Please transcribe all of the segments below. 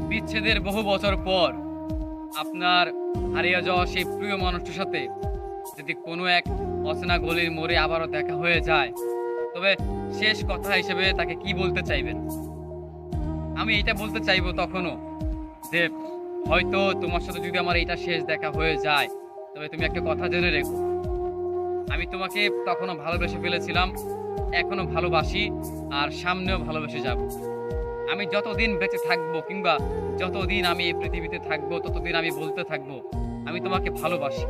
বিচ্ছেদের বহু বছর পর আপনার হারিয়ে যাওয়া সেই প্রিয় মানুষটার সাথে যদি কোনো এক অচেনা গলির মোড়ে আবারও দেখা হয়ে যায়, তবে শেষ কথা হিসেবে তাকে কি বলতে চাইবেন? আমি এটা বলতে চাইবো তখনও যে হয়তো তোমার সাথে যদি আমার এটা শেষ দেখা হয়ে যায়, তবে তুমি একটা কথা জেনে রেখো, আমি তোমাকে তখনও ভালোবেসে ফেলেছিলাম, এখনো ভালোবাসি, আর সামনেও ভালোবেসে যাব। আমি যতদিন বেঁচে থাকবো কিংবা যতদিন আমি এই পৃথিবীতে থাকবো ততদিন আমি বলতে থাকবো আমি তোমাকে ভালোবাসি।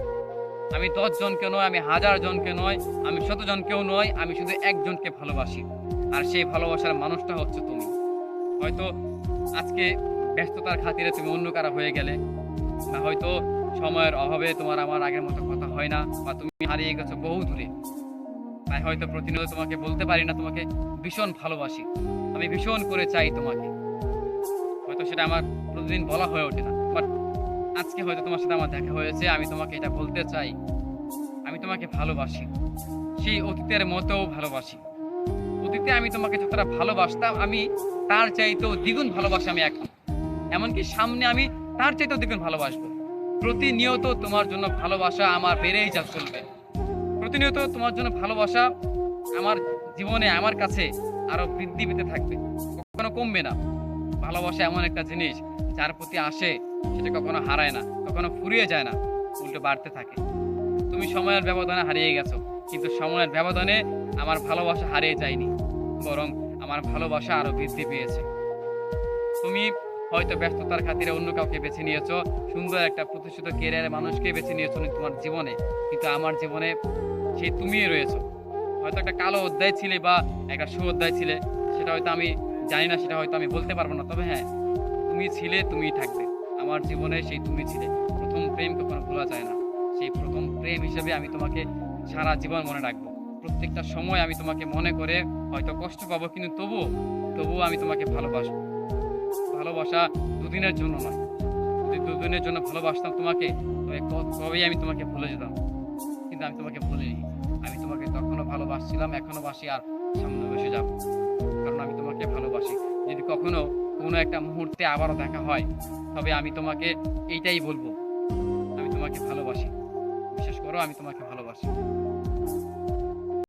আমি 10 জনকে নয়, আমি 1000 জনকে নয়, আমি 100 জনকেও নয়, আমি শুধু একজনকে ভালোবাসি। আর সেই ভালোবাসার মানুষটা হচ্ছে তুমি। হয়তো আজকে ব্যস্ততার খাতিরে তুমি অন্য কারা হয়ে গেলে, বা হয়তো সময়ের অভাবে তোমার আমার আগের মতো কথা হয় না, বা তুমি হারিয়ে গেছো বহু দূরে, তাই হয়তো প্রতিনিয়ত তোমাকে বলতে পারি না তোমাকে ভীষণ ভালোবাসি, আমি ভীষণ করে চাই তোমাকে। হয়তো সেটা আমার প্রতিদিন বলা হয়ে ওঠে না, বাট আজকে হয়তো তোমার সাথে আমার দেখা হয়েছে, আমি তোমাকে এটা বলতে চাই, আমি তোমাকে ভালোবাসি, সেই অতীতের মতোও ভালোবাসি। অতীতে আমি তোমাকে যতটা ভালোবাসতাম, আমি তার চাইতেও দ্বিগুণ ভালোবাসি আমি এখন। এমনকি সামনে আমি তার চাইতেও দ্বিগুণ ভালোবাসবো। প্রতিনিয়ত তোমার জন্য ভালোবাসা আমার বেড়েই যা চলবে। প্রতিনিয়ত তোমার জন্য ভালোবাসা আমার জীবনে, আমার কাছে আরো বৃদ্ধি পেতে থাকবে, কখনো কমবে না। ভালোবাসা এমন একটা জিনিস, যার প্রতি আসে সেটা কখনো হারায় না, কখনো ফুরিয়ে যায় না, উল্টো বাড়তে থাকে। তুমি সময়ের ব্যবধানে হারিয়ে গেছো, কিন্তু সময়ের ব্যবধানে আমার ভালোবাসা হারিয়ে যায়নি, বরং আমার ভালোবাসা আরো বৃদ্ধি পেয়েছে। তুমি হয়তো ব্যস্ততার খাতিরে অন্য কাউকে বেছে নিয়েছো, সুন্দর একটা প্রতিষ্ঠিত কেরিয়ারের মানুষকে বেছে নিয়েছো তোমার জীবনে, কিন্তু আমার জীবনে সেই তুমিই রয়েছো। হয়তো একটা কালো অধ্যায় ছিলে বা একটা সু অধ্যায় ছিলে, সেটা হয়তো আমি জানি না, সেটা হয়তো আমি বলতে পারবো না, তবে হ্যাঁ, তুমি ছিলে, তুমিই থাকবে আমার জীবনে, সেই তুমি ছিলে। প্রথম প্রেম কখনো ভোলা যায় না, সেই প্রথম প্রেম হিসেবে আমি তোমাকে সারা জীবন মনে রাখবো। প্রত্যেকটা সময় আমি তোমাকে মনে করে হয়তো কষ্ট পাবো, কিন্তু তবুও আমি তোমাকে ভালোবাসবো। ভালোবাসা দুদিনের জন্য নয়, যদি দুদিনের জন্য ভালোবাসতাম তোমাকে, তবে কবেই আমি তোমাকে ভুলে যেতাম, কিন্তু আমি তোমাকে ভুলিনি। আমি তোমাকে তখনও ভালোবাসছিলাম, এখনো বাসি, আর সামনে বসে যাব, কারণ আমি তোমাকে ভালোবাসি। যদি কখনো কোনো একটা মুহূর্তে আবারও দেখা হয়, তবে আমি তোমাকে এইটাই বলবো, আমি তোমাকে ভালোবাসি। বিশেষ করো, আমি তোমাকে ভালোবাসি।